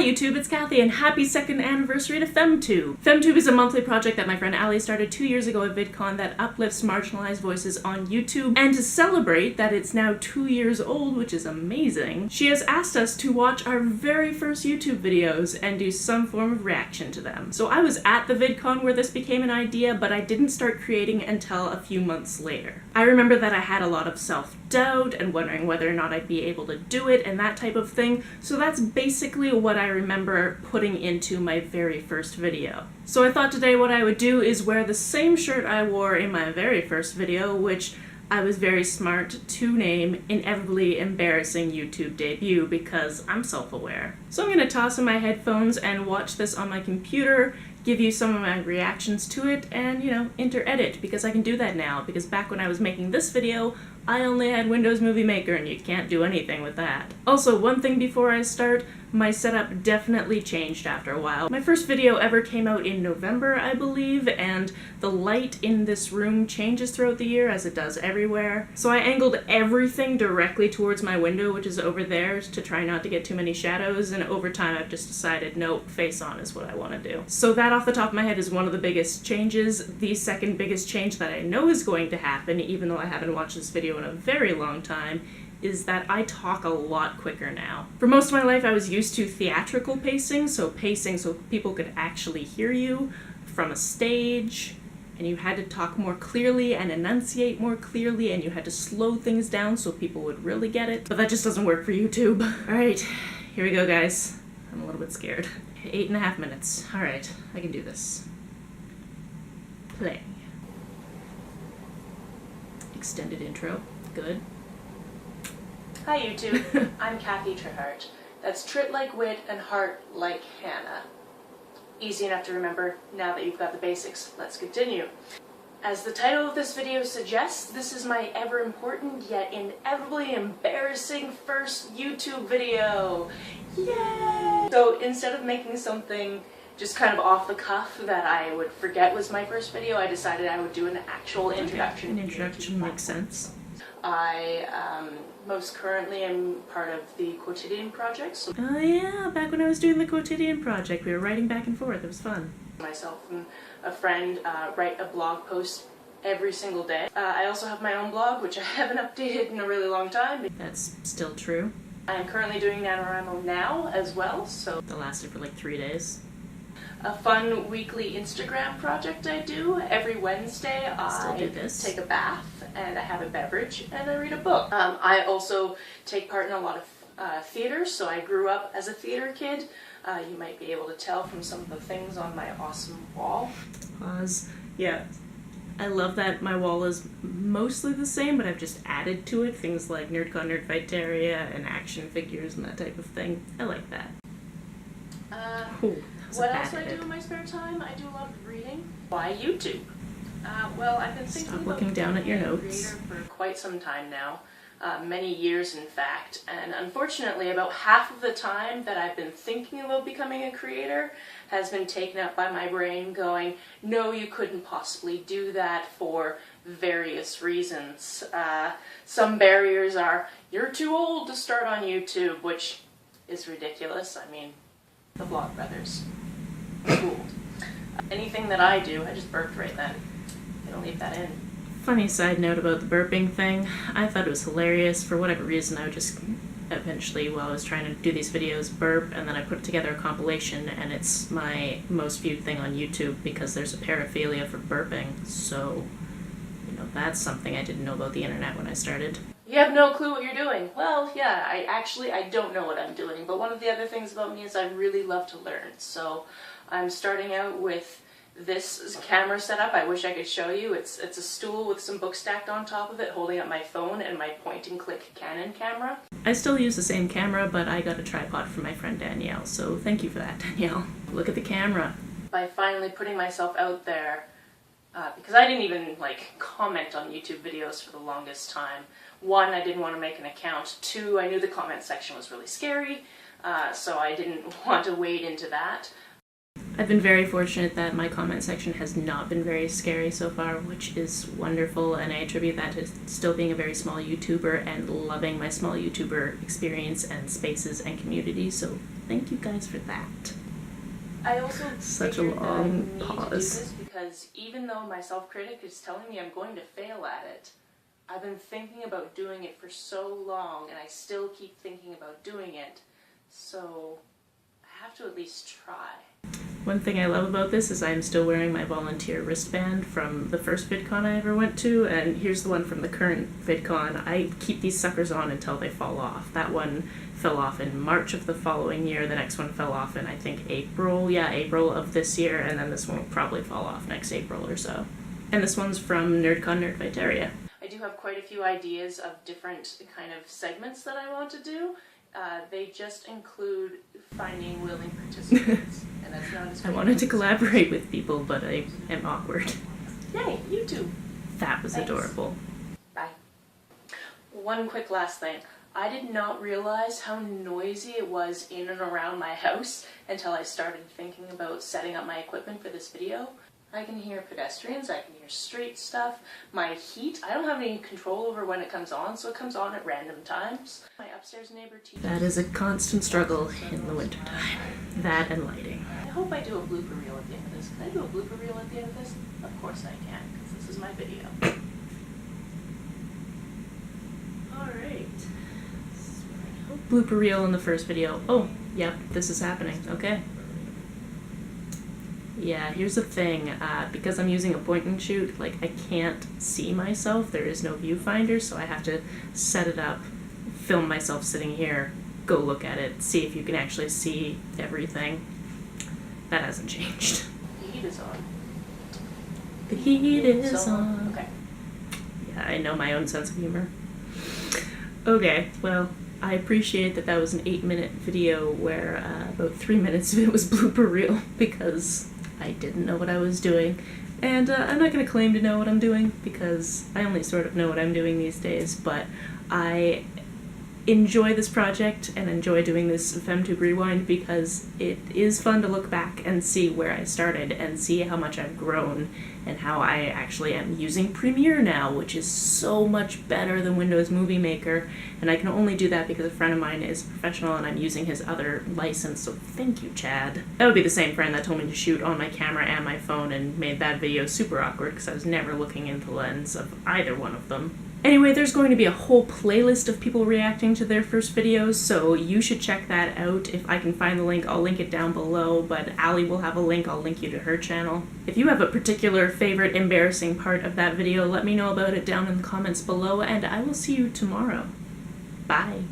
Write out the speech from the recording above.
Hi YouTube, it's Kathy, and happy 2nd anniversary to FemTube! FemTube is a monthly project that my friend Ali started 2 years ago at VidCon that uplifts marginalized voices on YouTube, and to celebrate that it's now 2 years old, which is amazing, she has asked us to watch our very first YouTube videos and do some form of reaction to them. So I was at the VidCon where this became an idea, but I didn't start creating until a few months later. I remember that I had a lot of self-doubt and wondering whether or not I'd be able to do it and that type of thing, so that's basically what I remember putting into my very first video. So I thought today what I would do is wear the same shirt I wore in my very first video, which I was very smart to name Inevitably Embarrassing YouTube Debut because I'm self-aware. So I'm going to toss in my headphones and watch this on my computer, give you some of my reactions to it, and, you know, inter-edit, because I can do that now, because back when I was making this video, I only had Windows Movie Maker and you can't do anything with that. Also, one thing before I start, my setup definitely changed after a while. My first video ever came out in November, I believe, and the light in this room changes throughout the year, as it does everywhere. So I angled everything directly towards my window, which is over there, to try not to get too many shadows, and over time I've just decided, nope, face on is what I want to do. So that off the top of my head is one of the biggest changes. The second biggest change that I know is going to happen, even though I haven't watched this video in a very long time, is that I talk a lot quicker now. For most of my life I was used to theatrical pacing so people could actually hear you from a stage, and you had to talk more clearly and enunciate more clearly, and you had to slow things down so people would really get it. But that just doesn't work for YouTube. Alright, here we go guys. I'm a little bit scared. 8.5 minutes. Alright, I can do this. Play. Extended intro. Good. Hi YouTube, I'm Kathy Trithardt. That's Trit like wit and heart like Hannah. Easy enough to remember now that you've got the basics. Let's continue. As the title of this video suggests, this is my ever important yet inevitably embarrassing first YouTube video. Yay! So instead of making something just kind of off the cuff that I would forget was my first video, I decided I would do an actual introduction. An introduction makes sense. I most currently am part of the Quotidian project. So Oh yeah, back when I was doing the Quotidian project, we were writing back and forth. It was fun. Myself and a friend write a blog post every single day. I also have my own blog, which I haven't updated in a really long time. That's still true. I'm currently doing NaNoWriMo now as well, so That lasted for like 3 days. a fun weekly Instagram project I do. Every Wednesday I take a bath and I have a beverage and I read a book. I also take part in a lot of theater, so I grew up as a theater kid. You might be able to tell from some of the things on my awesome wall. Pause. Yeah. I love that my wall is mostly the same, but I've just added to it things like NerdCon, Nerdfighteria, and action figures and that type of thing. I like that. Ooh, what else do I do in my spare time? I do a lot of reading. Why YouTube? Well, I've been thinking Stop about looking down at your becoming a notes. creator for quite some time now. Many years in fact, and unfortunately about half of the time that I've been thinking about becoming a creator has been taken up by my brain going, no, you couldn't possibly do that for various reasons. Some barriers are, you're too old to start on YouTube, which is ridiculous. I mean, the Vlogbrothers. Cool. Anything that I do, I just burped right then. I'm gonna leave that in. Funny side note about the burping thing. I thought it was hilarious. For whatever reason, I would just eventually, while I was trying to do these videos, burp, and then I put together a compilation, and it's my most viewed thing on YouTube because there's a paraphilia for burping. So, you know, that's something I didn't know about the internet when I started. You have no clue what you're doing. Well, yeah, I don't know what I'm doing, but one of the other things about me is I really love to learn. So I'm starting out with this camera setup. I wish I could show you. It's a stool with some books stacked on top of it, holding up my phone and my point and click Canon camera. I still use the same camera, but I got a tripod from my friend Danielle, so thank you for that, Danielle. Look at the camera. By finally putting myself out there, because I didn't even comment on YouTube videos for the longest time. One, I didn't want to make an account. Two, I knew the comment section was really scary, so I didn't want to wade into that. I've been very fortunate that my comment section has not been very scary so far, which is wonderful, and I attribute that to still being a very small YouTuber and loving my small YouTuber experience and spaces and community, so thank you guys for that. I also Such a figured that I long need to do pause. this because even though my self-critic is telling me I'm going to fail at it, I've been thinking about doing it for so long and I still keep thinking about doing it, so I have to at least try. One thing I love about this is I'm still wearing my volunteer wristband from the first VidCon I ever went to, and here's the one from the current VidCon. I keep these suckers on until they fall off. That one fell off in March of the following year, the next one fell off in I think April of this year, and then this one will probably fall off next April or so. And this one's from NerdCon Nerdfighteria. I do have quite a few ideas of different kind of segments that I want to do. They just include finding willing participants, and that's not as I wanted to collaborate with people, but I am awkward. Yay, YouTube! That was Thanks. adorable. Bye. One quick last thing. I did not realize how noisy it was in and around my house until I started thinking about setting up my equipment for this video. I can hear pedestrians, I can hear street stuff, my heat. I don't have any control over when it comes on, so it comes on at random times. My upstairs neighbor teaches. That is a constant struggle in the wintertime. That and lighting. I hope I do a blooper reel at the end of this. Can I do a blooper reel at the end of this? Of course I can, because this is my video. Alright. Blooper reel in the first video. Oh, yep, this is happening. Okay. Yeah, here's the thing. Because I'm using a point and shoot, like, I can't see myself. There is no viewfinder, so I have to set it up, film myself sitting here, go look at it, see if you can actually see everything. That hasn't changed. The heat is on. The heat is on. Okay. Yeah, I know my own sense of humor. Okay, well, I appreciate that was an 8-minute video where about 3 minutes of it was blooper reel because I didn't know what I was doing. And I'm not going to claim to know what I'm doing because I only sort of know what I'm doing these days, but I enjoy this project and enjoy doing this FemTube Rewind because it is fun to look back and see where I started and see how much I've grown and how I actually am using Premiere now, which is so much better than Windows Movie Maker, and I can only do that because a friend of mine is a professional and I'm using his other license, so thank you, Chad. That would be the same friend that told me to shoot on my camera and my phone and made that video super awkward because I was never looking into the lens of either one of them. Anyway, there's going to be a whole playlist of people reacting to their first videos, so you should check that out. If I can find the link, I'll link it down below, but Allie will have a link, I'll link you to her channel. If you have a particular favorite embarrassing part of that video, let me know about it down in the comments below, and I will see you tomorrow. Bye.